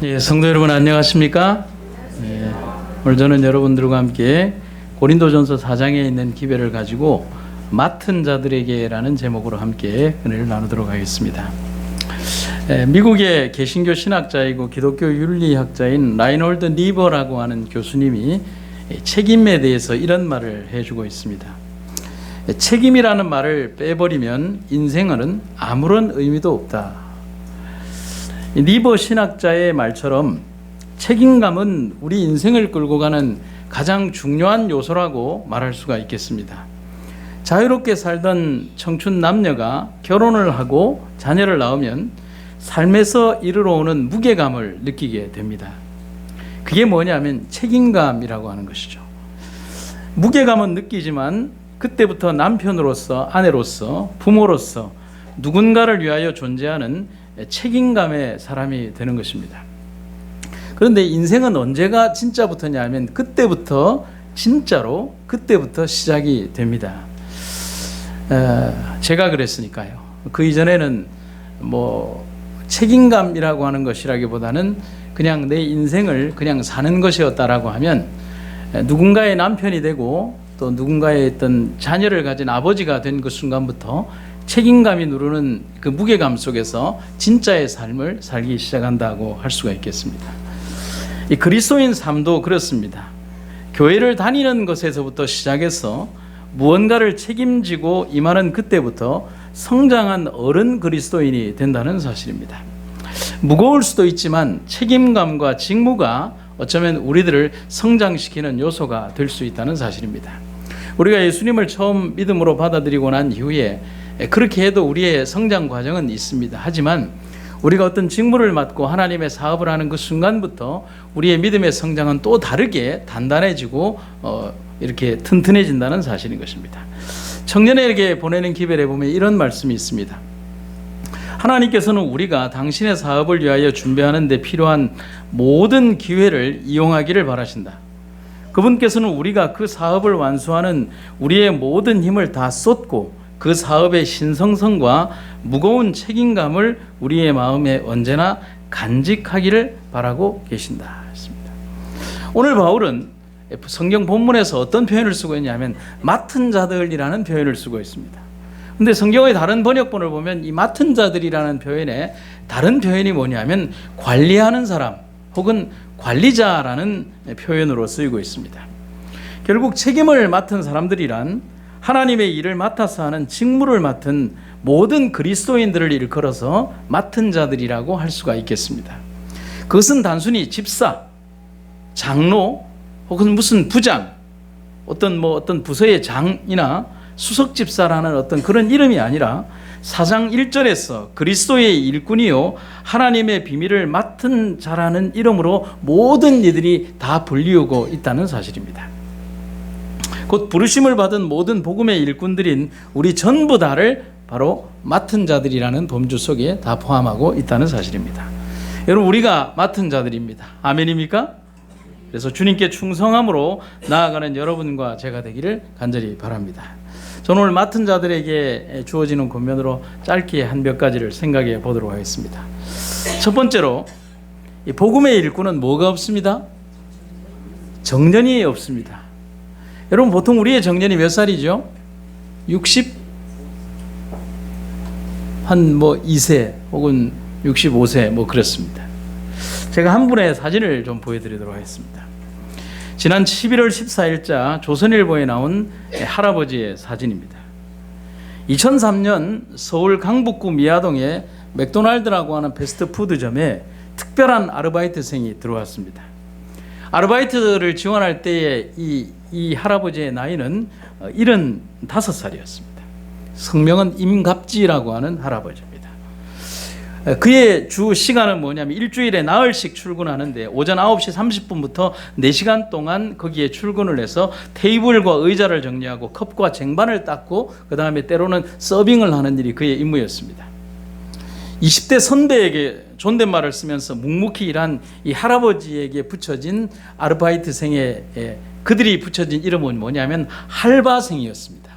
예, 성도 여러분 안녕하십니까? 예, 오늘 저는 여러분들과 함께 고린도전서 4장에 있는 기별을 가지고 맡은 자들에게라는 제목으로 함께 은혜를 나누도록 하겠습니다. 미국의 개신교 신학자이고 기독교 윤리학자인 라이놀드 니버라고 하는 교수님이 책임에 대해서 이런 말을 해주고 있습니다. 책임이라는 말을 빼버리면 인생은 아무런 의미도 없다. 니버 신학자의 말처럼 책임감은 우리 인생을 끌고 가는 가장 중요한 요소라고 말할 수가 있겠습니다. 자유롭게 살던 청춘 남녀가 결혼을 하고 자녀를 낳으면 삶에서 이르러 오는 무게감을 느끼게 됩니다. 그게 뭐냐면 책임감이라고 하는 것이죠. 무게감은 느끼지만 그때부터 남편으로서, 아내로서, 부모로서 누군가를 위하여 존재하는 책임감의 사람이 되는 것입니다. 그런데 인생은 언제가 진짜부터냐 하면 그때부터 진짜로 그때부터 시작이 됩니다. 제가 그랬으니까요. 그 이전에는 책임감이라고 하는 것이라기보다는 그냥 내 인생을 그냥 사는 것이었다라고 하면 누군가의 남편이 되고 또 누군가의 어떤 자녀를 가진 아버지가 된 그 순간부터 책임감이 누르는 그 무게감 속에서 진짜의 삶을 살기 시작한다고 할 수가 있겠습니다. 이 그리스도인 삶도 그렇습니다. 교회를 다니는 것에서부터 시작해서 무언가를 책임지고 임하는 그때부터 성장한 어른 그리스도인이 된다는 사실입니다. 무거울 수도 있지만 책임감과 직무가 어쩌면 우리들을 성장시키는 요소가 될 수 있다는 사실입니다. 우리가 예수님을 처음 믿음으로 받아들이고 난 이후에 그렇게 해도 우리의 성장 과정은 있습니다. 하지만 우리가 어떤 직무를 맡고 하나님의 사업을 하는 그 순간부터 우리의 믿음의 성장은 또 다르게 단단해지고 이렇게 튼튼해진다는 사실인 것입니다. 청년에게 보내는 기별에 보면 이런 말씀이 있습니다. 하나님께서는 우리가 당신의 사업을 위하여 준비하는 데 필요한 모든 기회를 이용하기를 바라신다. 그분께서는 우리가 그 사업을 완수하는 우리의 모든 힘을 다 쏟고 그 사업의 신성성과 무거운 책임감을 우리의 마음에 언제나 간직하기를 바라고 계신다 했습니다. 오늘 바울은 성경 본문에서 어떤 표현을 쓰고 있냐면 맡은 자들이라는 표현을 쓰고 있습니다. 그런데 성경의 다른 번역본을 보면 이 맡은 자들이라는 표현에 다른 표현이 뭐냐면 관리하는 사람 혹은 관리자라는 표현으로 쓰이고 있습니다. 결국 책임을 맡은 사람들이란 하나님의 일을 맡아서 하는 직무를 맡은 모든 그리스도인들을 일컬어서 맡은 자들이라고 할 수가 있겠습니다. 그것은 단순히 집사, 장로 혹은 무슨 부장, 어떤 부서의 장이나 수석 집사라는 어떤 그런 이름이 아니라 4장 1절에서 그리스도의 일꾼이요 하나님의 비밀을 맡은 자라는 이름으로 모든 이들이 다 불리우고 있다는 사실입니다. 곧 부르심을 받은 모든 복음의 일꾼들인 우리 전부 다를 바로 맡은 자들이라는 범주 속에 다 포함하고 있다는 사실입니다. 여러분, 우리가 맡은 자들입니다. 아멘입니까? 그래서 주님께 충성함으로 나아가는 여러분과 제가 되기를 간절히 바랍니다. 저는 오늘 맡은 자들에게 주어지는 권면으로 짧게 한 몇 가지를 생각해 보도록 하겠습니다. 첫 번째로, 이 복음의 일꾼은 뭐가 없습니다? 정년이 없습니다. 여러분, 보통 우리의 정년이 몇 살이죠? 60? 한 2세 혹은 65세 그렇습니다. 제가 한 분의 사진을 좀 보여드리도록 하겠습니다. 지난 11월 14일자 조선일보에 나온 할아버지의 사진입니다. 2003년 서울 강북구 미아동의 맥도날드라고 하는 패스트푸드점에 특별한 아르바이트생이 들어왔습니다. 아르바이트를 지원할 때에 이 할아버지의 나이는 75살이었습니다. 성명은 임갑지라고 하는 할아버지입니다. 그의 주 시간은 뭐냐면 일주일에 나흘씩 출근하는데 오전 9시 30분부터 4시간 동안 거기에 출근을 해서 테이블과 의자를 정리하고 컵과 쟁반을 닦고 그 다음에 때로는 서빙을 하는 일이 그의 임무였습니다. 20대 선배에게 존댓말을 쓰면서 묵묵히 일한 이 할아버지에게 붙여진 아르바이트생의 그들이 붙여진 이름은 뭐냐면 할바생이었습니다.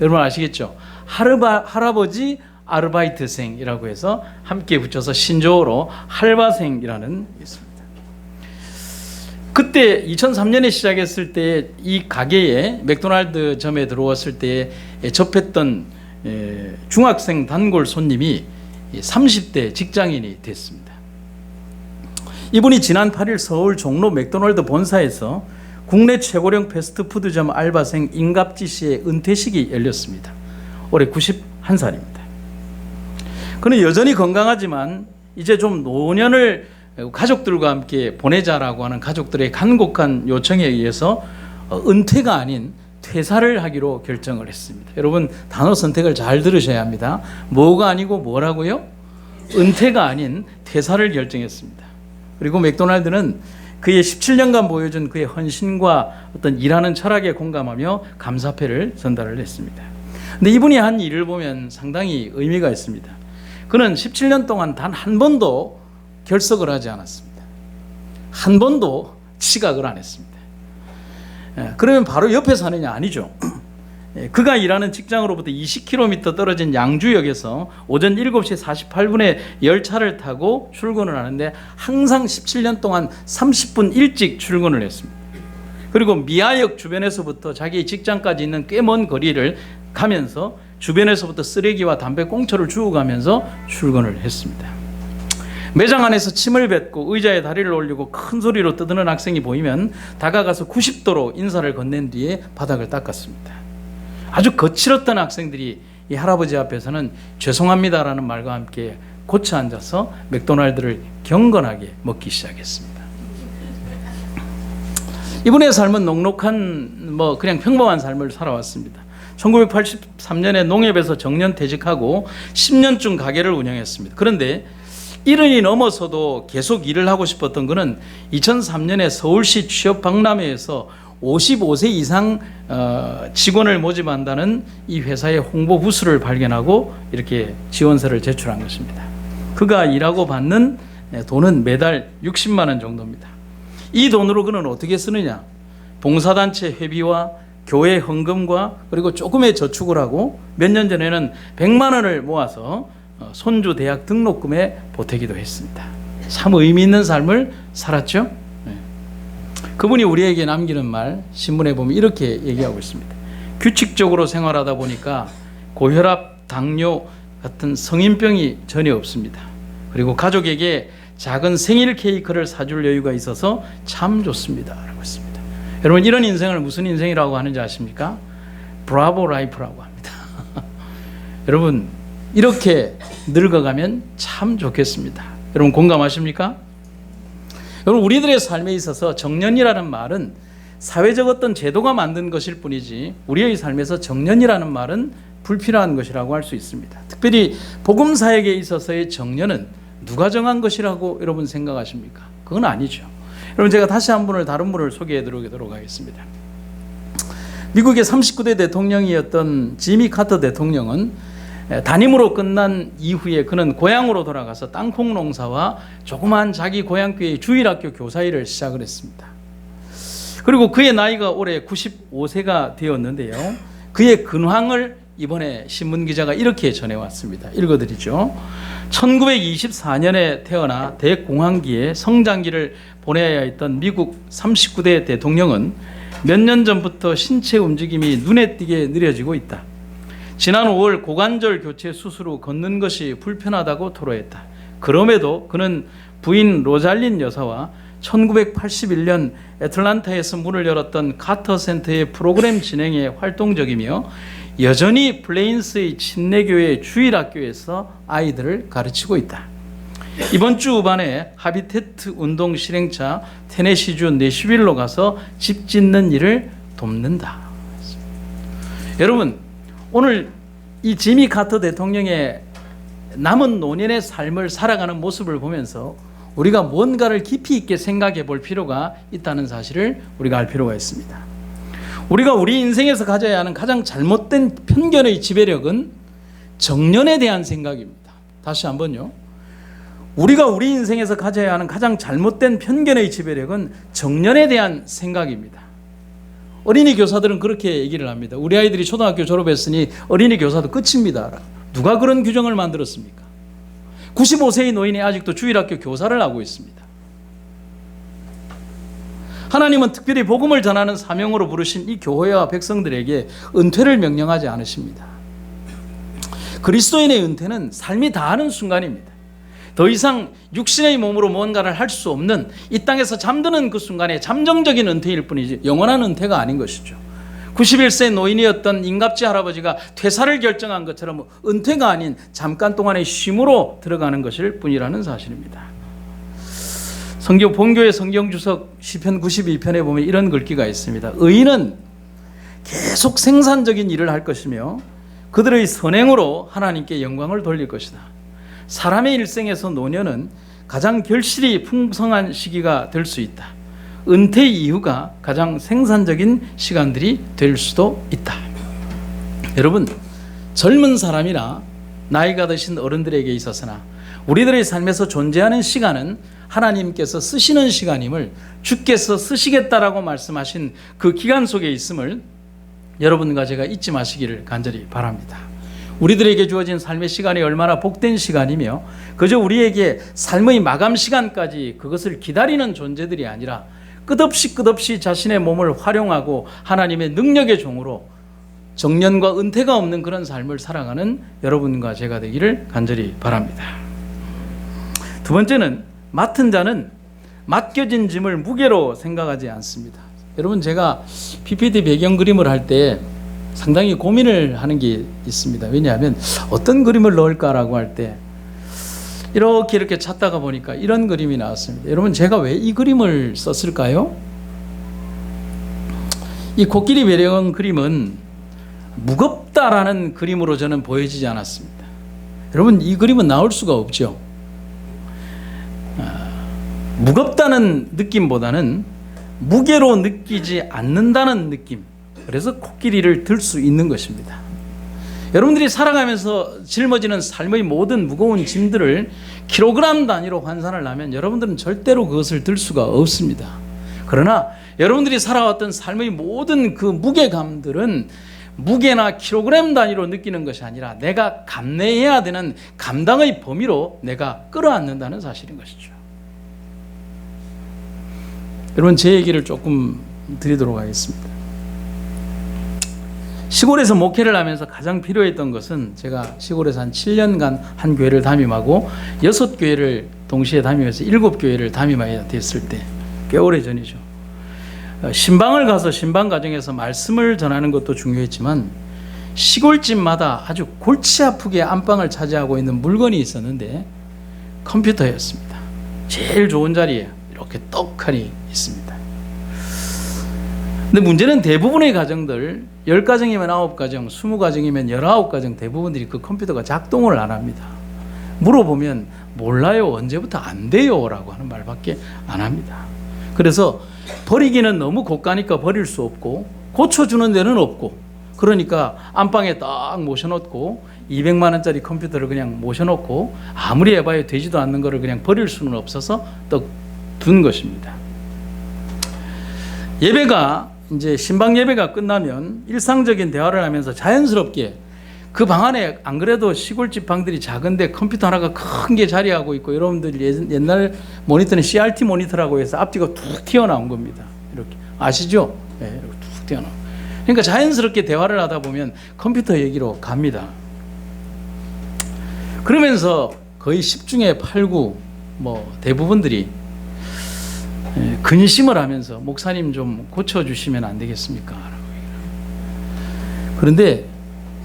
여러분 아시겠죠? 할아버지 아르바이트생이라고 해서 함께 붙여서 신조어로 할바생이라는 게 있습니다. 그때 2003년에 시작했을 때 이 가게에 맥도날드 점에 들어왔을 때 접했던 중학생 단골 손님이 30대 직장인이 됐습니다. 이분이 지난 8일 서울 종로 맥도날드 본사에서 국내 최고령 패스트푸드점 알바생 임갑지 씨의 은퇴식이 열렸습니다. 올해 91살입니다. 그는 여전히 건강하지만 이제 좀 노년을 가족들과 함께 보내자라고 하는 가족들의 간곡한 요청에 의해서 은퇴가 아닌 퇴사를 하기로 결정을 했습니다. 여러분 단어 선택을 잘 들으셔야 합니다. 뭐가 아니고 뭐라고요? 은퇴가 아닌 퇴사를 결정했습니다. 그리고 맥도날드는 그의 17년간 보여준 그의 헌신과 어떤 일하는 철학에 공감하며 감사패를 전달을 했습니다. 근데 이분이 한 일을 보면 상당히 의미가 있습니다. 그는 17년 동안 단 한 번도 결석을 하지 않았습니다. 한 번도 지각을 안 했습니다. 그러면 바로 옆에 사느냐? 아니죠. 그가 일하는 직장으로부터 20km 떨어진 양주역에서 오전 7시 48분에 열차를 타고 출근을 하는데 항상 17년 동안 30분 일찍 출근을 했습니다. 그리고 미아역 주변에서부터 자기 직장까지 있는 꽤 먼 거리를 가면서 주변에서부터 쓰레기와 담배꽁초를 주워가면서 출근을 했습니다. 매장 안에서 침을 뱉고 의자에 다리를 올리고 큰 소리로 떠드는 학생이 보이면 다가가서 90도로 인사를 건넨 뒤에 바닥을 닦았습니다. 아주 거칠었던 학생들이 이 할아버지 앞에서는 죄송합니다라는 말과 함께 고쳐 앉아서 맥도날드를 경건하게 먹기 시작했습니다. 이분의 삶은 넉넉한 그냥 평범한 삶을 살아왔습니다. 1983년에 농협에서 정년퇴직하고 10년쯤 가게를 운영했습니다. 그런데 70이 넘어서도 계속 일을 하고 싶었던 그는 2003년에 서울시 취업 박람회에서 55세 이상 직원을 모집한다는 이 회사의 홍보 부수를 발견하고 이렇게 지원서를 제출한 것입니다. 그가 일하고 받는 돈은 매달 60만 원 정도입니다. 이 돈으로 그는 어떻게 쓰느냐? 봉사단체 회비와 교회 헌금과 그리고 조금의 저축을 하고 몇 년 전에는 100만 원을 모아서 손주 대학 등록금에 보태기도 했습니다. 참 의미 있는 삶을 살았죠. 그분이 우리에게 남기는 말 신문에 보면 이렇게 얘기하고 있습니다. 규칙적으로 생활하다 보니까 고혈압, 당뇨 같은 성인병이 전혀 없습니다. 그리고 가족에게 작은 생일 케이크를 사줄 여유가 있어서 참 좋습니다 라고 했습니다. 여러분 이런 인생을 무슨 인생이라고 하는지 아십니까? 브라보 라이프라고 합니다. 여러분 이렇게 늙어가면 참 좋겠습니다. 여러분 공감하십니까? 여러분 우리들의 삶에 있어서 정년이라는 말은 사회적 어떤 제도가 만든 것일 뿐이지 우리의 삶에서 정년이라는 말은 불필요한 것이라고 할 수 있습니다. 특별히 복음 사역에 있어서의 정년은 누가 정한 것이라고 여러분 생각하십니까? 그건 아니죠. 여러분 제가 다시 한 분을 다른 분을 소개해 드리도록 하겠습니다. 미국의 39대 대통령이었던 지미 카터 대통령은 단임으로 끝난 이후에 그는 고향으로 돌아가서 땅콩 농사와 조그만 자기 고향교회의 주일학교 교사 일을 시작을 했습니다. 그리고 그의 나이가 올해 95세가 되었는데요. 그의 근황을 이번에 신문기자가 이렇게 전해왔습니다. 읽어드리죠. 1924년에 태어나 대공황기에 성장기를 보내야 했던 미국 39대 대통령은 몇 년 전부터 신체 움직임이 눈에 띄게 느려지고 있다. 지난 5월 고관절 교체 수술 후 걷는 것이 불편하다고 토로했다. 그럼에도 그는 부인 로잘린 여사와 1981년 애틀란타에서 문을 열었던 카터 센터의 프로그램 진행에 활동적이며 여전히 플레인스의 침례교회 주일학교에서 아이들을 가르치고 있다. 이번 주 후반에 하비테트 운동 실행차 테네시주 내슈빌로 가서 집 짓는 일을 돕는다. 여러분 오늘 이 지미 카터 대통령의 남은 노년의 삶을 살아가는 모습을 보면서 우리가 뭔가를 깊이 있게 생각해 볼 필요가 있다는 사실을 우리가 알 필요가 있습니다. 우리가 우리 인생에서 가져야 하는 가장 잘못된 편견의 지배력은 정년에 대한 생각입니다. 다시 한번요. 우리가 우리 인생에서 가져야 하는 가장 잘못된 편견의 지배력은 정년에 대한 생각입니다. 어린이 교사들은 그렇게 얘기를 합니다. 우리 아이들이 초등학교 졸업했으니 어린이 교사도 끝입니다. 누가 그런 규정을 만들었습니까? 95세의 노인이 아직도 주일학교 교사를 하고 있습니다. 하나님은 특별히 복음을 전하는 사명으로 부르신 이 교회와 백성들에게 은퇴를 명령하지 않으십니다. 그리스도인의 은퇴는 삶이 다하는 순간입니다. 더 이상 육신의 몸으로 무언가를 할 수 없는 이 땅에서 잠드는 그 순간에 잠정적인 은퇴일 뿐이지 영원한 은퇴가 아닌 것이죠. 91세 노인이었던 임갑지 할아버지가 퇴사를 결정한 것처럼 은퇴가 아닌 잠깐 동안의 쉼으로 들어가는 것일 뿐이라는 사실입니다. 성경 본교의 성경주석 시편 92편에 보면 이런 글귀가 있습니다. 의인은 계속 생산적인 일을 할 것이며 그들의 선행으로 하나님께 영광을 돌릴 것이다. 사람의 일생에서 노년은 가장 결실이 풍성한 시기가 될 수 있다. 은퇴 이후가 가장 생산적인 시간들이 될 수도 있다. 여러분, 젊은 사람이나 나이가 드신 어른들에게 있어서나 우리들의 삶에서 존재하는 시간은 하나님께서 쓰시는 시간임을, 주께서 쓰시겠다라고 말씀하신 그 기간 속에 있음을 여러분과 제가 잊지 마시기를 간절히 바랍니다. 우리들에게 주어진 삶의 시간이 얼마나 복된 시간이며 그저 우리에게 삶의 마감 시간까지 그것을 기다리는 존재들이 아니라 끝없이 자신의 몸을 활용하고 하나님의 능력의 종으로 정년과 은퇴가 없는 그런 삶을 살아가는 여러분과 제가 되기를 간절히 바랍니다. 두 번째는 맡은 자는 맡겨진 짐을 무게로 생각하지 않습니다. 여러분, 제가 PPT 배경 그림을 할 때 상당히 고민을 하는 게 있습니다. 왜냐하면 어떤 그림을 넣을까라고 할 때 이렇게 찾다가 보니까 이런 그림이 나왔습니다. 여러분, 제가 왜 이 그림을 썼을까요? 이 코끼리 배경 그림은 무겁다라는 그림으로 저는 보여지지 않았습니다. 여러분, 이 그림은 나올 수가 없죠. 무겁다는 느낌보다는 무게로 느끼지 않는다는 느낌, 그래서 코끼리를 들 수 있는 것입니다. 여러분들이 살아가면서 짊어지는 삶의 모든 무거운 짐들을 킬로그램 단위로 환산을 하면 여러분들은 절대로 그것을 들 수가 없습니다. 그러나 여러분들이 살아왔던 삶의 모든 그 무게감들은 무게나 킬로그램 단위로 느끼는 것이 아니라 내가 감내해야 되는 감당의 범위로 내가 끌어안는다는 사실인 것이죠. 여러분, 제 얘기를 조금 드리도록 하겠습니다. 시골에서 목회를 하면서 가장 필요했던 것은, 제가 시골에서 한 7년간 한 교회를 담임하고 6교회를 동시에 담임해서 7교회를 담임하게 됐을 때, 꽤 오래 전이죠. 신방을 가서 신방 과정에서 말씀을 전하는 것도 중요했지만 시골집마다 아주 골치 아프게 안방을 차지하고 있는 물건이 있었는데 컴퓨터였습니다. 제일 좋은 자리에 이렇게 떡하니 있습니다. 근데 문제는 대부분의 가정들, 10가정이면 9가정, 20가정이면 19가정 대부분들이 그 컴퓨터가 작동을 안 합니다. 물어보면 몰라요, 언제부터 안 돼요 라고 하는 말밖에 안 합니다. 그래서 버리기는 너무 고가니까 버릴 수 없고 고쳐주는 데는 없고, 그러니까 안방에 딱 모셔놓고 200만 원짜리 컴퓨터를 그냥 모셔놓고 아무리 해봐야 되지도 않는 거를 그냥 버릴 수는 없어서 또 둔 것입니다. 예배가 이제 신방 예배가 끝나면 일상적인 대화를 하면서 자연스럽게 그 방 안에, 안 그래도 시골집 방들이 작은데 컴퓨터 하나가 큰 게 자리하고 있고, 여러분들 옛날 모니터는 CRT 모니터라고 해서 앞뒤가 툭 튀어나온 겁니다. 이렇게 아시죠? 네, 이렇게 툭 튀어나온. 그러니까 자연스럽게 대화를 하다 보면 컴퓨터 얘기로 갑니다. 그러면서 거의 10중에 8, 9 대부분들이 근심을 하면서 목사님 좀 고쳐주시면 안 되겠습니까? 그런데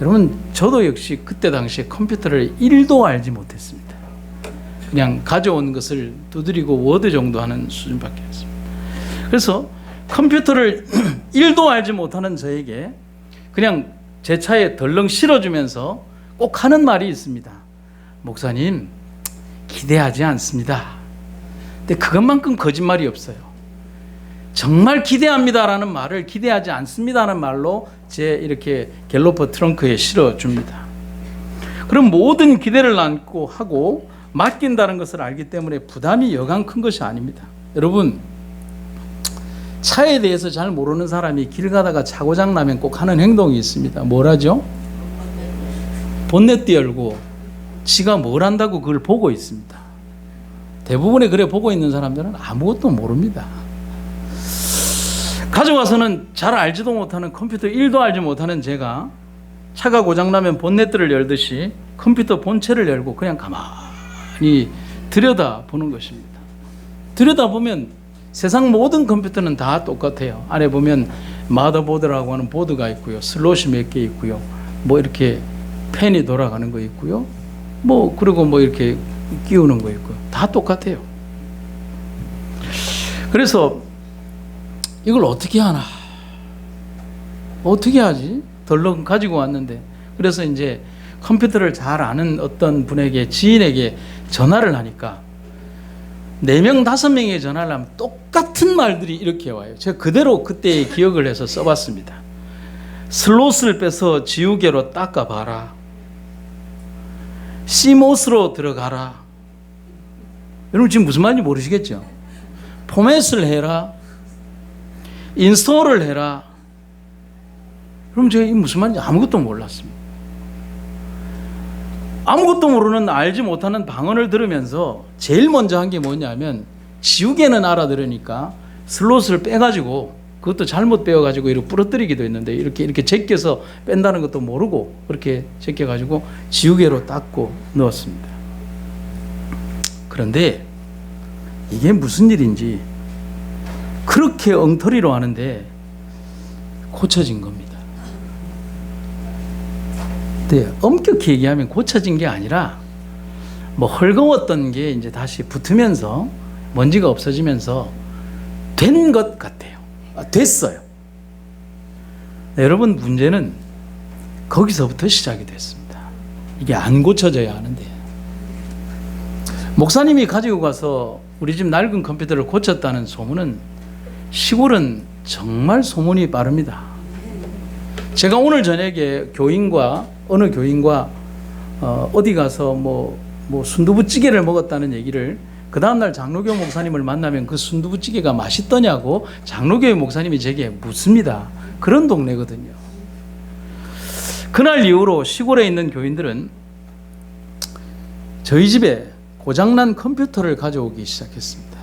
여러분, 저도 역시 그때 당시에 컴퓨터를 1도 알지 못했습니다. 그냥 가져온 것을 두드리고 워드 정도 하는 수준밖에 없습니다. 그래서 컴퓨터를 1도 알지 못하는 저에게 그냥 제 차에 덜렁 실어주면서 꼭 하는 말이 있습니다. 목사님, 기대하지 않습니다. 근데 그것만큼 거짓말이 없어요. 정말 기대합니다라는 말을 기대하지 않습니다라는 말로 제 이렇게 갤로퍼 트렁크에 실어줍니다. 그럼 모든 기대를 안고 하고 맡긴다는 것을 알기 때문에 부담이 여간 큰 것이 아닙니다. 여러분, 차에 대해서 잘 모르는 사람이 길 가다가 차 고장 나면 꼭 하는 행동이 있습니다. 뭘 하죠? 본넷도 열고 지가 뭘 한다고 그걸 보고 있습니다. 대부분의 그래 보고 있는 사람들은 아무것도 모릅니다. 가져와서는 잘 알지도 못하는 컴퓨터 1도 알지 못하는 제가 차가 고장나면 본넷들을 열듯이 컴퓨터 본체를 열고 그냥 가만히 들여다보는 것입니다. 들여다보면 세상 모든 컴퓨터는 다 똑같아요. 안에 보면 마더보드라고 하는 보드가 있고요. 슬롯이 몇 개 있고요. 뭐 이렇게 펜이 돌아가는 거 있고요. 뭐 그리고 뭐 이렇게 끼우는 거 있고요. 다 똑같아요. 그래서 이걸 어떻게 하나? 어떻게 하지? 덜렁 가지고 왔는데. 그래서 이제 컴퓨터를 잘 아는 어떤 분에게, 지인에게 전화를 하니까 4명, 5명의 전화를 하면 똑같은 말들이 이렇게 와요. 제가 그대로 그때 기억을 해서 써봤습니다. 슬롯을 빼서 지우개로 닦아봐라. CMOS로 들어가라. 여러분 지금 무슨 말인지 모르시겠죠? 포맷을 해라. 인스톨을 해라. 그럼 제가 이 무슨 말인지 아무것도 몰랐습니다. 아무것도 모르는 알지 못하는 방언을 들으면서 제일 먼저 한 게 뭐냐면 지우개는 알아들으니까 슬롯을 빼가지고 그것도 잘못 빼어가지고 이렇게 부러뜨리기도 했는데 이렇게 제껴서 뺀다는 것도 모르고 그렇게 제껴가지고 지우개로 닦고 넣었습니다. 그런데 이게 무슨 일인지 그렇게 엉터리로 하는데 고쳐진 겁니다. 네, 엄격히 얘기하면 고쳐진 게 아니라 뭐 헐거웠던 게 이제 다시 붙으면서 먼지가 없어지면서 된 것 같아요. 됐어요. 네, 여러분 문제는 거기서부터 시작이 됐습니다. 이게 안 고쳐져야 하는데 목사님이 가지고 가서 우리 집 낡은 컴퓨터를 고쳤다는 소문은 시골은 정말 소문이 빠릅니다. 제가 오늘 저녁에 어느 교인과 어디 가서 뭐 순두부찌개를 먹었다는 얘기를 그 다음날 장로교 목사님을 만나면 그 순두부찌개가 맛있더냐고 장로교의 목사님이 제게 묻습니다. 그런 동네거든요. 그날 이후로 시골에 있는 교인들은 저희 집에 고장난 컴퓨터를 가져오기 시작했습니다.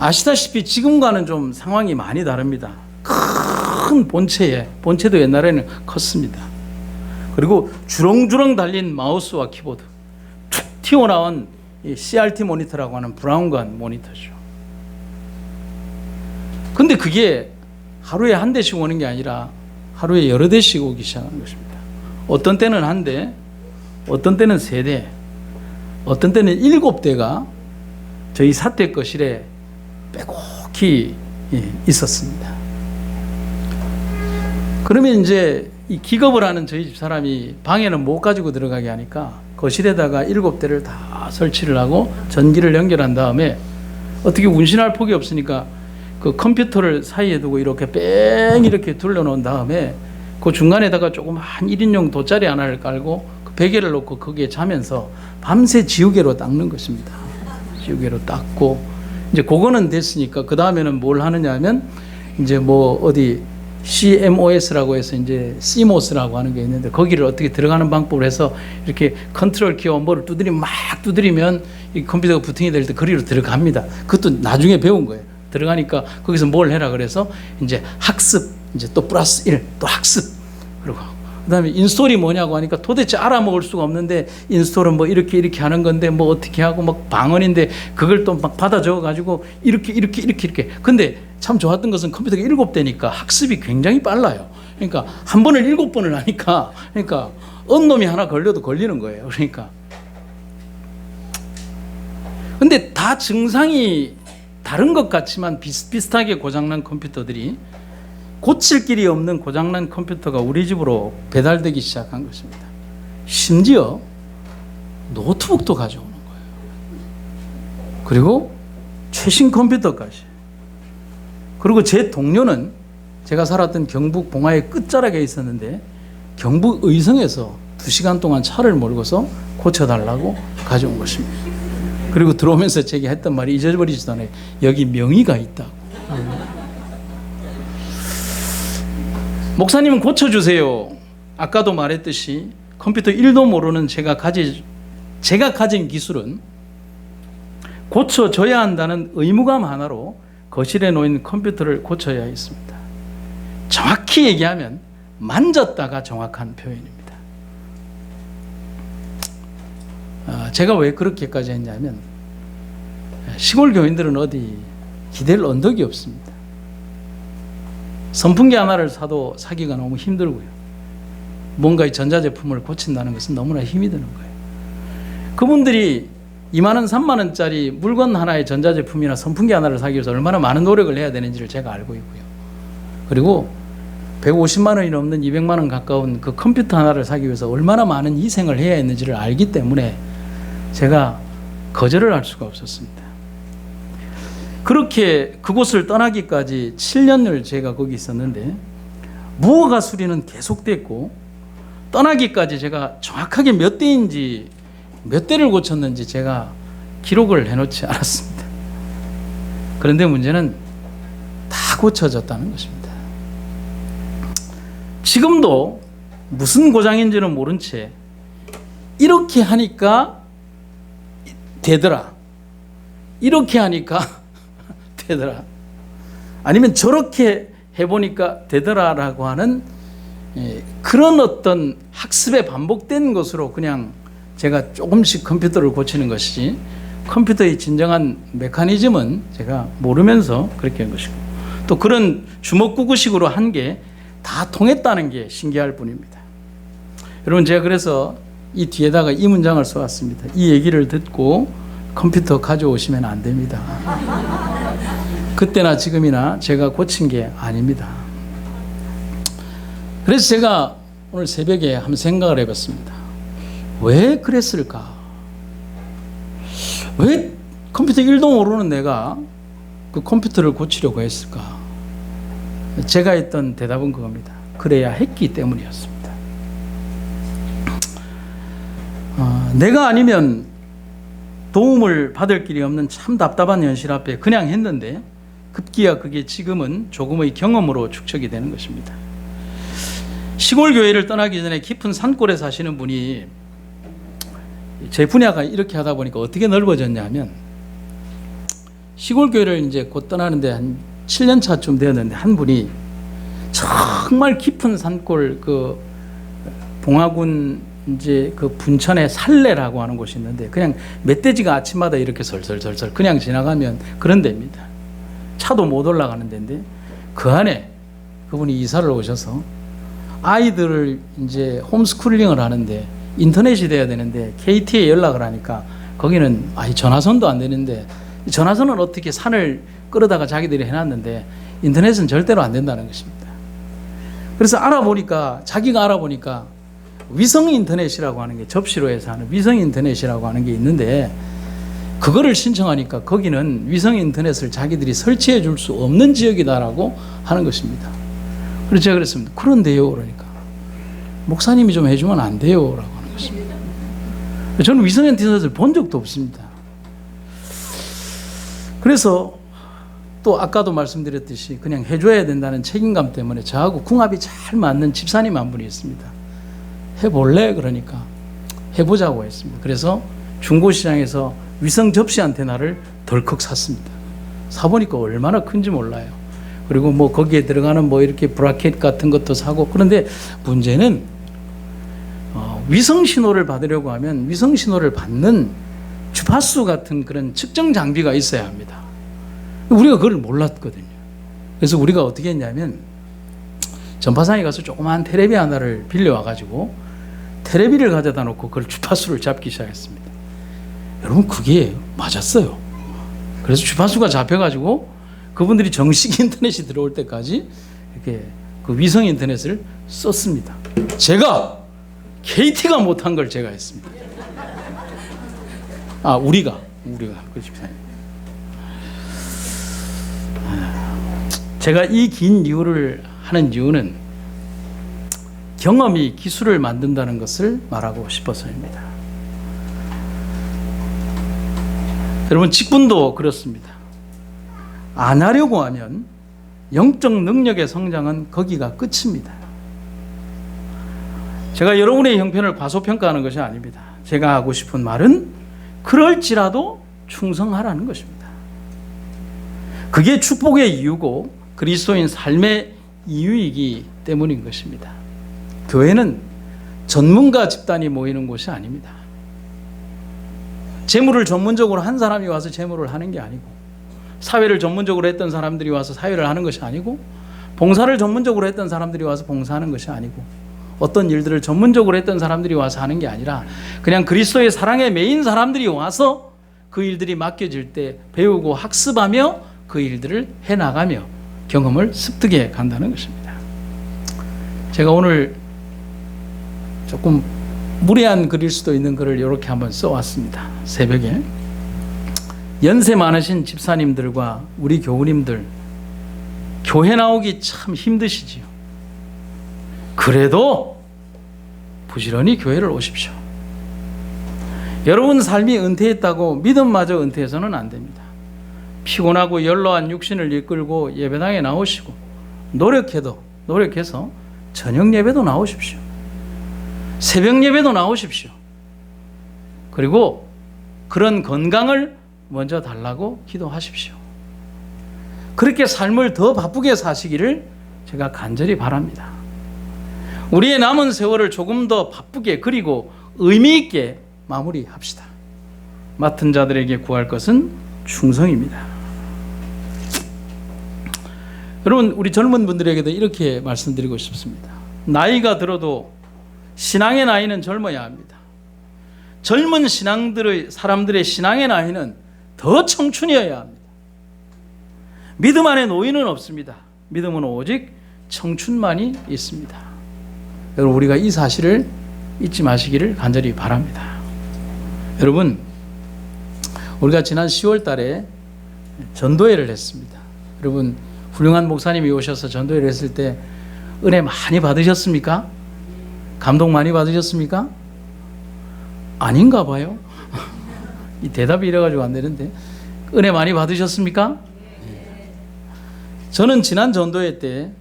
아시다시피 지금과는 좀 상황이 많이 다릅니다. 큰 본체도 옛날에는 컸습니다. 그리고 주렁주렁 달린 마우스와 키보드, 툭 튀어나온 CRT 모니터라고 하는 브라운관 모니터죠. 근데 그게 하루에 한 대씩 오는 게 아니라 하루에 여러 대씩 오기 시작한 것입니다. 어떤 때는 한 대, 어떤 때는 3대, 어떤 때는 7대가 저희 사택 거실에 빼곡히 있었습니다. 그러면 이제 이 기겁을 하는 저희 집 사람이 방에는 못 가지고 들어가게 하니까 거실에다가 7대를 다 설치를 하고 전기를 연결한 다음에 어떻게 운신할 폭이 없으니까 그 컴퓨터를 사이에 두고 이렇게 뺑 이렇게 둘러놓은 다음에 그 중간에다가 조금 한 1인용 돗자리 하나를 깔고 그 베개를 놓고 거기에 자면서 밤새 지우개로 닦는 것입니다. 지우개로 닦고 이제 그거는 됐으니까 그 다음에는 뭘 하느냐 하면 이제 뭐 어디 CMOS라고 해서 이제 CMOS라고 하는 게 있는데 거기를 어떻게 들어가는 방법을 해서 이렇게 컨트롤 키와 뭐를 막 두드리면 이 컴퓨터가 부팅이 될 때 거기로 들어갑니다. 그것도 나중에 배운 거예요. 들어가니까 거기서 뭘 해라 그래서 이제 학습, 이제 또 플러스 1, 또 학습. 그리고 그다음에 인스톨이 뭐냐고 하니까 도대체 알아먹을 수가 없는데 인스톨은 뭐 이렇게 하는 건데 뭐 어떻게 하고 막 방언인데 그걸 또 막 받아 적어 가지고 이렇게. 근데 참 좋았던 것은 컴퓨터가 7대니까 학습이 굉장히 빨라요. 그러니까 한 번을 7번을 하니까 그러니까 언놈이 하나 걸려도 걸리는 거예요. 그러니까 근데 다 증상이 다른 것 같지만 비슷비슷하게 고장난 컴퓨터들이 고칠 길이 없는 고장난 컴퓨터가 우리 집으로 배달되기 시작한 것입니다. 심지어 노트북도 가져오는 거예요. 그리고 최신 컴퓨터까지. 그리고 제 동료는 제가 살았던 경북 봉화의 끝자락에 있었는데 경북 의성에서 2시간 동안 차를 몰고서 고쳐달라고 가져온 것입니다. 그리고 들어오면서 제게 했던 말이 잊어버리지도 않아요. 여기 명의가 있다고. 목사님은 고쳐주세요. 아까도 말했듯이 컴퓨터 1도 모르는 제가 가진 기술은 고쳐줘야 한다는 의무감 하나로 거실에 놓인 컴퓨터를 고쳐야 했습니다. 정확히 얘기하면 만졌다가 정확한 표현입니다. 제가 왜 그렇게까지 했냐면 시골 교인들은 어디 기댈 언덕이 없습니다. 선풍기 하나를 사도 사기가 너무 힘들고요. 뭔가 이 전자제품을 고친다는 것은 너무나 힘이 드는 거예요. 그분들이 2만 원, 3만 원짜리 물건 하나의 전자제품이나 선풍기 하나를 사기 위해서 얼마나 많은 노력을 해야 되는지를 제가 알고 있고요. 그리고 150만 원이 넘는 200만 원 가까운 그 컴퓨터 하나를 사기 위해서 얼마나 많은 희생을 해야 했는지를 알기 때문에 제가 거절을 할 수가 없었습니다. 그렇게 그곳을 떠나기까지 7년을 제가 거기 있었는데 무허가 수리는 계속됐고 떠나기까지 제가 정확하게 몇 대인지 몇 대를 고쳤는지 제가 기록을 해놓지 않았습니다. 그런데 문제는 다 고쳐졌다는 것입니다. 지금도 무슨 고장인지는 모른 채 이렇게 하니까 되더라, 이렇게 하니까 되더라, 아니면 저렇게 해보니까 되더라라고 하는 그런 어떤 학습에 반복된 것으로 그냥 제가 조금씩 컴퓨터를 고치는 것이지 컴퓨터의 진정한 메커니즘은 제가 모르면서 그렇게 한 것이고 또 그런 주먹구구식으로 한 게 다 통했다는 게 신기할 뿐입니다. 여러분, 제가 그래서 이 뒤에다가 이 문장을 써왔습니다. 이 얘기를 듣고 컴퓨터 가져오시면 안 됩니다. 그때나 지금이나 제가 고친 게 아닙니다. 그래서 제가 오늘 새벽에 한번 생각을 해봤습니다. 왜 그랬을까? 왜 컴퓨터 1도 모르는 내가 그 컴퓨터를 고치려고 했을까? 제가 했던 대답은 그겁니다. 그래야 했기 때문이었습니다. 내가 아니면 도움을 받을 길이 없는 참 답답한 현실 앞에 그냥 했는데 급기야 그게 지금은 조금의 경험으로 축적이 되는 것입니다. 시골 교회를 떠나기 전에 깊은 산골에 사시는 분이 제 분야가 이렇게 하다 보니까 어떻게 넓어졌냐면 시골 교회를 이제 곧 떠나는데 한 7년 차쯤 되었는데 한 분이 정말 깊은 산골 그 봉화군 이제 그 분천에 살레라고 하는 곳이 있는데 그냥 멧돼지가 아침마다 이렇게 설설설설 그냥 지나가면 그런 데입니다. 차도 못 올라가는 데인데 그 안에 그분이 이사를 오셔서 아이들을 이제 홈스쿨링을 하는데 인터넷이 돼야 되는데 KT에 연락을 하니까 거기는 전화선도 안 되는데 전화선은 어떻게 산을 끌어다가 자기들이 해놨는데 인터넷은 절대로 안 된다는 것입니다. 그래서 자기가 알아보니까 위성 인터넷이라고 하는 게 접시로 해서 하는 위성 인터넷이라고 하는 게 있는데 그거를 신청하니까 거기는 위성 인터넷을 자기들이 설치해 줄 수 없는 지역이다라고 하는 것입니다. 그래서 제가 그랬습니다. 그런데요, 그러니까 목사님이 좀 해주면 안 돼요 라고 하는 것입니다. 저는 위성 인터넷을 본 적도 없습니다. 그래서 또 아까도 말씀드렸듯이 그냥 해줘야 된다는 책임감 때문에 저하고 궁합이 잘 맞는 집사님 한 분이 있습니다. 해볼래? 그러니까 해보자고 했습니다. 그래서 중고시장에서 위성 접시 안테나를 덜컥 샀습니다. 사보니까 얼마나 큰지 몰라요. 그리고 뭐 거기에 들어가는 뭐 이렇게 브라켓 같은 것도 사고 그런데 문제는 위성 신호를 받으려고 하면 위성 신호를 받는 주파수 같은 그런 측정 장비가 있어야 합니다. 우리가 그걸 몰랐거든요. 그래서 우리가 어떻게 했냐면 전파상에 가서 조그마한 테레비 하나를 빌려와가지고 테레비를 가져다 놓고 그걸 주파수를 잡기 시작했습니다. 여러분 그게 맞았어요. 그래서 주파수가 잡혀가지고 그분들이 정식 인터넷이 들어올 때까지 이렇게 그 위성 인터넷을 썼습니다. 제가 KT가 못한 걸 제가 했습니다. 우리가 그렇지. 제가 이 긴 이유를 하는 이유는 경험이 기술을 만든다는 것을 말하고 싶어서입니다. 여러분 직분도 그렇습니다. 안 하려고 하면 영적 능력의 성장은 거기가 끝입니다. 제가 여러분의 형편을 과소평가하는 것이 아닙니다. 제가 하고 싶은 말은 그럴지라도 충성하라는 것입니다. 그게 축복의 이유고 그리스도인 삶의 이유이기 때문인 것입니다. 교회는 전문가 집단이 모이는 곳이 아닙니다. 재물을 전문적으로 한 사람이 와서 재물을 하는 게 아니고, 사회를 전문적으로 했던 사람들이 와서 사회를 하는 것이 아니고, 봉사를 전문적으로 했던 사람들이 와서 봉사하는 것이 아니고, 어떤 일들을 전문적으로 했던 사람들이 와서 하는 게 아니라 그냥 그리스도의 사랑에 매인 사람들이 와서 그 일들이 맡겨질 때 배우고 학습하며 그 일들을 해나가며 경험을 습득해 간다는 것입니다. 제가 오늘 조금 무례한 글일 수도 있는 글을 이렇게 한번 써왔습니다. 새벽에 연세 많으신 집사님들과 우리 교우님들, 교회 나오기 참 힘드시지요. 그래도 부지런히 교회를 오십시오. 여러분 삶이 은퇴했다고 믿음마저 은퇴해서는 안 됩니다. 피곤하고 연로한 육신을 이끌고 예배당에 나오시고, 노력해서 저녁 예배도 나오십시오. 새벽 예배도 나오십시오. 그리고 그런 건강을 먼저 달라고 기도하십시오. 그렇게 삶을 더 바쁘게 사시기를 제가 간절히 바랍니다. 우리의 남은 세월을 조금 더 바쁘게 그리고 의미 있게 마무리합시다. 맡은 자들에게 구할 것은 충성입니다. 여러분, 우리 젊은 분들에게도 이렇게 말씀드리고 싶습니다. 나이가 들어도 신앙의 나이는 젊어야 합니다. 젊은 사람들의 신앙의 나이는 더 청춘이어야 합니다. 믿음 안에 노인은 없습니다. 믿음은 오직 청춘만이 있습니다. 여러분, 우리가 이 사실을 잊지 마시기를 간절히 바랍니다. 여러분, 우리가 지난 10월 달에 전도회를 했습니다. 여러분, 훌륭한 목사님이 오셔서 전도회를 했을 때 은혜 많이 받으셨습니까? 감동 많이 받으셨습니까? 아닌가 봐요. 이 대답이 이래가지고 안 되는데, 은혜 많이 받으셨습니까? 저는 지난 전도회 때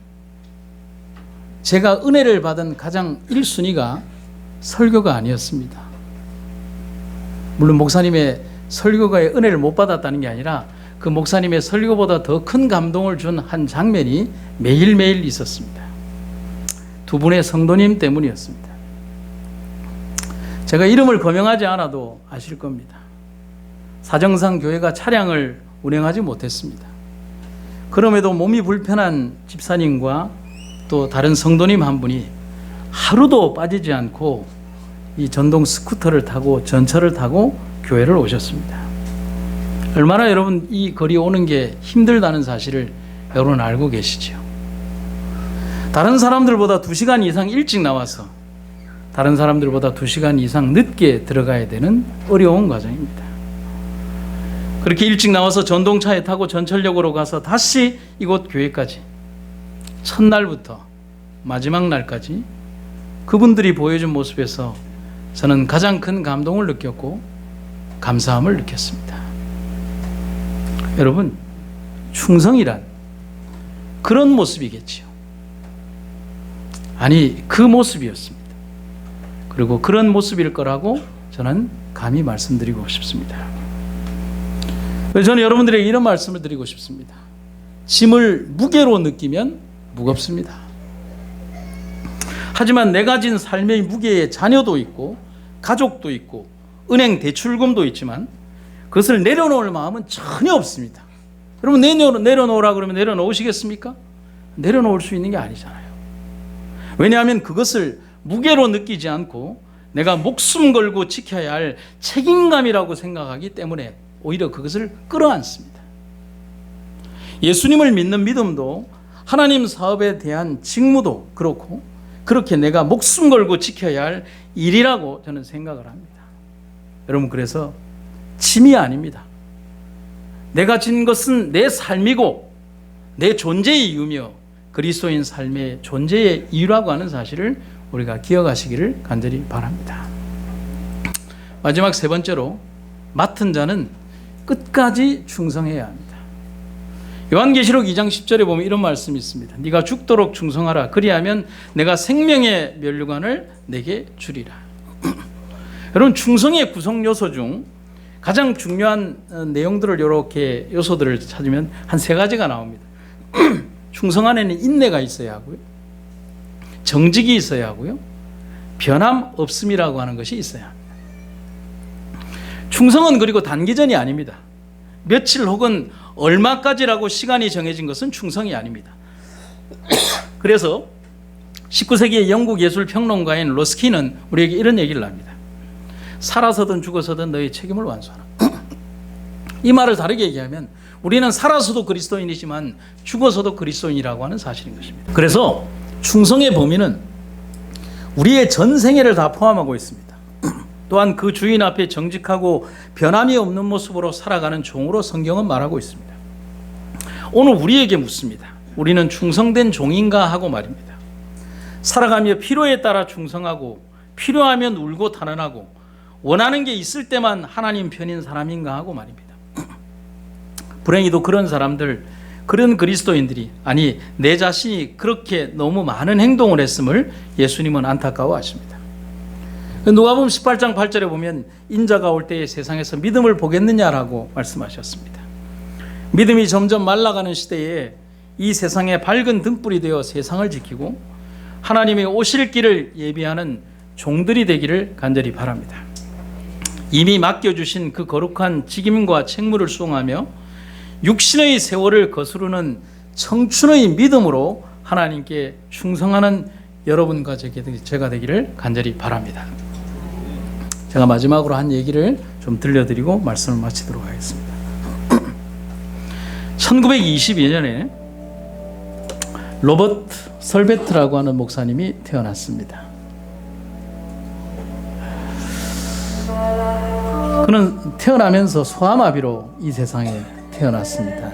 제가 은혜를 받은 가장 1순위가 설교가 아니었습니다. 물론 목사님의 설교가의 은혜를 못 받았다는 게 아니라 그 목사님의 설교보다 더 큰 감동을 준 한 장면이 매일매일 있었습니다. 두 분의 성도님 때문이었습니다. 제가 이름을 거명하지 않아도 아실 겁니다. 사정상 교회가 차량을 운행하지 못했습니다. 그럼에도 몸이 불편한 집사님과 또 다른 성도님 한 분이 하루도 빠지지 않고 이 전동 스쿠터를 타고 전철을 타고 교회를 오셨습니다. 얼마나 여러분 이 거리 오는 게 힘들다는 사실을 여러분 알고 계시죠? 다른 사람들보다 2시간 이상 일찍 나와서 다른 사람들보다 2시간 이상 늦게 들어가야 되는 어려운 과정입니다. 그렇게 일찍 나와서 전동차에 타고 전철역으로 가서 다시 이곳 교회까지 첫날부터 마지막 날까지 그분들이 보여준 모습에서 저는 가장 큰 감동을 느꼈고 감사함을 느꼈습니다. 여러분, 충성이란 그런 모습이겠지요. 아니, 그 모습이었습니다. 그리고 그런 모습일 거라고 저는 감히 말씀드리고 싶습니다. 저는 여러분들에게 이런 말씀을 드리고 싶습니다. 짐을 무게로 느끼면 무겁습니다. 하지만 내가 진 삶의 무게에 자녀도 있고 가족도 있고 은행 대출금도 있지만 그것을 내려놓을 마음은 전혀 없습니다. 여러분, 내려놓으라 그러면 내려놓으시겠습니까? 내려놓을 수 있는 게 아니잖아요. 왜냐하면 그것을 무게로 느끼지 않고 내가 목숨 걸고 지켜야 할 책임감이라고 생각하기 때문에 오히려 그것을 끌어안습니다. 예수님을 믿는 믿음도 하나님 사업에 대한 직무도 그렇고 그렇게 내가 목숨 걸고 지켜야 할 일이라고 저는 생각을 합니다. 여러분, 그래서 짐이 아닙니다. 내가 진 것은 내 삶이고 내 존재의 이유며 그리스도인 삶의 존재의 이유라고 하는 사실을 우리가 기억하시기를 간절히 바랍니다. 마지막 세 번째로, 맡은 자는 끝까지 충성해야 합니다. 요한계시록 2장 10절에 보면 이런 말씀이 있습니다. 네가 죽도록 충성하라. 그리하면 내가 생명의 면류관을 내게 주리라. 여러분, 충성의 구성 요소 중 가장 중요한 내용들을 이렇게 요소들을 찾으면 한 세 가지가 나옵니다. 충성 안에는 인내가 있어야 하고요, 정직이 있어야 하고요, 변함 없음이라고 하는 것이 있어야 합니다. 충성은 그리고 단기전이 아닙니다. 며칠 혹은 얼마까지라고 시간이 정해진 것은 충성이 아닙니다. 그래서 19세기의 영국 예술평론가인 러스킨은 우리에게 이런 얘기를 합니다. 살아서든 죽어서든 너의 책임을 완수하라. 이 말을 다르게 얘기하면 우리는 살아서도 그리스도인이지만 죽어서도 그리스도인이라고 하는 사실인 것입니다. 그래서 충성의 범위는 우리의 전 생애를 다 포함하고 있습니다. 또한 그 주인 앞에 정직하고 변함이 없는 모습으로 살아가는 종으로 성경은 말하고 있습니다. 오늘 우리에게 묻습니다. 우리는 충성된 종인가 하고 말입니다. 살아가며 필요에 따라 충성하고 필요하면 울고 탄원하고 원하는 게 있을 때만 하나님 편인 사람인가 하고 말입니다. 불행히도 그런 사람들, 그런 그리스도인들이, 아니 내 자신이 그렇게 너무 많은 행동을 했음을 예수님은 안타까워하십니다. 누가복음 18장 8절에 보면 인자가 올 때에 세상에서 믿음을 보겠느냐라고 말씀하셨습니다. 믿음이 점점 말라가는 시대에 이 세상에 밝은 등불이 되어 세상을 지키고 하나님의 오실 길을 예비하는 종들이 되기를 간절히 바랍니다. 이미 맡겨주신 그 거룩한 직임과 책무를 수행하며 육신의 세월을 거스르는 청춘의 믿음으로 하나님께 충성하는 여러분과 제가 되기를 간절히 바랍니다. 제가 마지막으로 한 얘기를 좀 들려드리고 말씀을 마치도록 하겠습니다. 1922년에 로버트 설베트라고 하는 목사님이 태어났습니다. 그는 태어나면서 소아마비로 이 세상에 태어났습니다.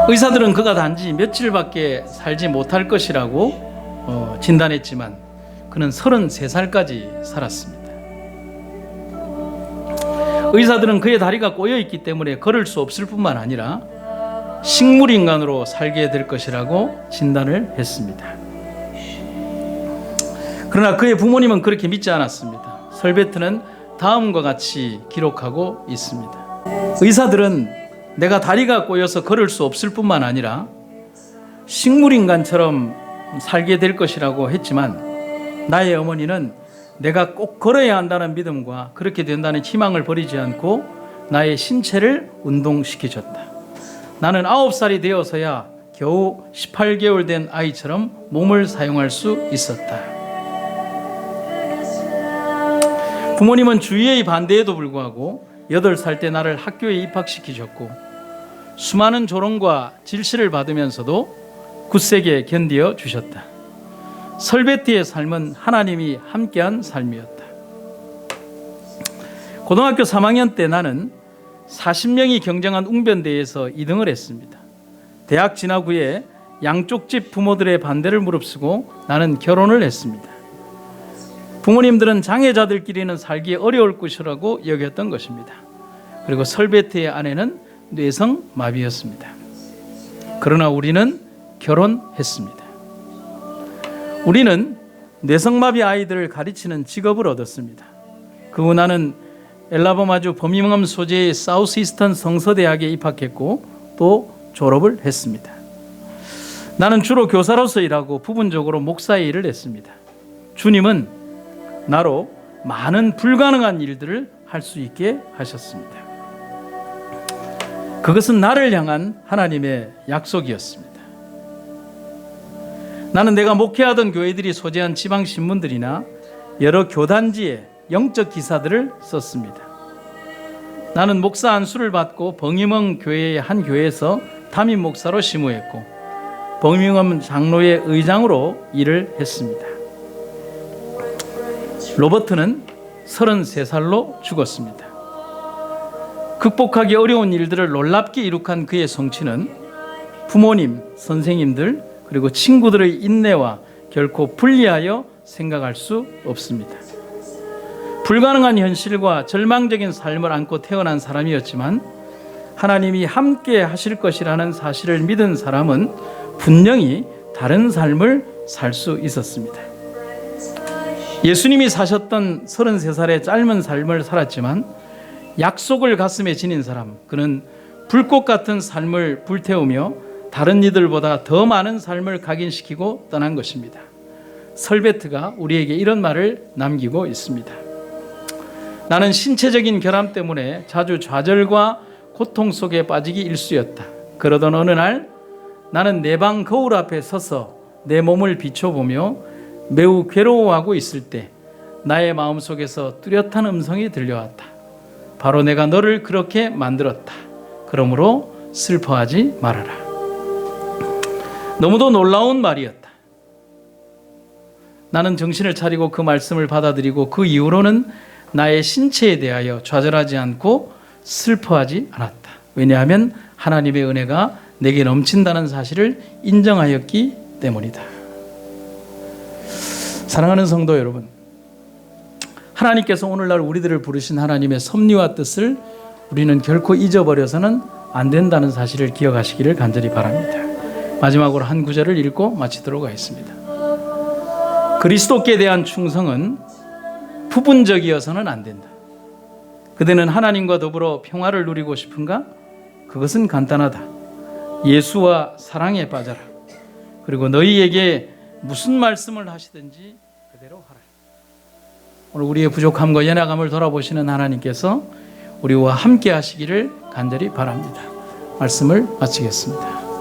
의사들은 그가 단지 며칠밖에 살지 못할 것이라고 진단했지만 그는 33살까지 살았습니다. 의사들은 그의 다리가 꼬여있기 때문에 걸을 수 없을 뿐만 아니라 식물인간으로 살게 될 것이라고 진단을 했습니다. 그러나 그의 부모님은 그렇게 믿지 않았습니다. 설베트는 다음과 같이 기록하고 있습니다. 의사들은 내가 다리가 꼬여서 걸을 수 없을 뿐만 아니라 식물인간처럼 살게 될 것이라고 했지만 나의 어머니는 내가 꼭 걸어야 한다는 믿음과 그렇게 된다는 희망을 버리지 않고 나의 신체를 운동시키셨다. 나는 9살이 되어서야 겨우 18개월 된 아이처럼 몸을 사용할 수 있었다. 부모님은 주위의 반대에도 불구하고 8살 때 나를 학교에 입학시키셨고 수많은 조롱과 질시를 받으면서도 굳세게 견디어 주셨다. 설베트의 삶은 하나님이 함께한 삶이었다. 고등학교 3학년 때 나는 40명이 경쟁한 웅변대회에서 2등을 했습니다. 대학 진학 후에 양쪽 집 부모들의 반대를 무릅쓰고 나는 결혼을 했습니다. 부모님들은 장애자들끼리는 살기 어려울 것이라고 여겼던 것입니다. 그리고 설베트의 아내는 뇌성마비였습니다. 그러나 우리는 결혼했습니다. 우리는 뇌성마비 아이들을 가르치는 직업을 얻었습니다. 그 후 나는 엘라바마주 버밍엄 소재의 사우스이스턴 성서대학에 입학했고 또 졸업을 했습니다. 나는 주로 교사로서 일하고 부분적으로 목사의 일을 했습니다. 주님은 나로 많은 불가능한 일들을 할 수 있게 하셨습니다. 그것은 나를 향한 하나님의 약속이었습니다. 나는 내가 목회하던 교회들이 소재한 지방신문들이나 여러 교단지에 영적 기사들을 썼습니다. 나는 목사 안수를 받고 버밍엄 교회의 한 교회에서 담임 목사로 심우했고 버밍엄 장로의 의장으로 일을 했습니다. 로버트는 33살로 죽었습니다. 극복하기 어려운 일들을 놀랍게 이룩한 그의 성취는 부모님, 선생님들 그리고 친구들의 인내와 결코 분리하여 생각할 수 없습니다. 불가능한 현실과 절망적인 삶을 안고 태어난 사람이었지만 하나님이 함께 하실 것이라는 사실을 믿은 사람은 분명히 다른 삶을 살 수 있었습니다. 예수님이 사셨던 33살의 짧은 삶을 살았지만 약속을 가슴에 지닌 사람, 그는 불꽃 같은 삶을 불태우며 다른 이들보다 더 많은 삶을 각인시키고 떠난 것입니다. 설베트가 우리에게 이런 말을 남기고 있습니다. 나는 신체적인 결함 때문에 자주 좌절과 고통 속에 빠지기 일쑤였다. 그러던 어느 날 나는 내 방 거울 앞에 서서 내 몸을 비춰보며 매우 괴로워하고 있을 때 나의 마음속에서 뚜렷한 음성이 들려왔다. 바로 내가 너를 그렇게 만들었다. 그러므로 슬퍼하지 말아라. 너무도 놀라운 말이었다. 나는 정신을 차리고 그 말씀을 받아들이고 그 이후로는 나의 신체에 대하여 좌절하지 않고 슬퍼하지 않았다. 왜냐하면 하나님의 은혜가 내게 넘친다는 사실을 인정하였기 때문이다. 사랑하는 성도 여러분, 하나님께서 오늘날 우리들을 부르신 하나님의 섭리와 뜻을 우리는 결코 잊어버려서는 안 된다는 사실을 기억하시기를 간절히 바랍니다. 마지막으로 한 구절을 읽고 마치도록 하겠습니다. 그리스도께 대한 충성은 부분적이어서는 안 된다. 그대는 하나님과 더불어 평화를 누리고 싶은가? 그것은 간단하다. 예수와 사랑에 빠져라. 그리고 너희에게 무슨 말씀을 하시든지 그대로 하라. 오늘 우리의 부족함과 연약함을 돌아보시는 하나님께서 우리와 함께 하시기를 간절히 바랍니다. 말씀을 마치겠습니다.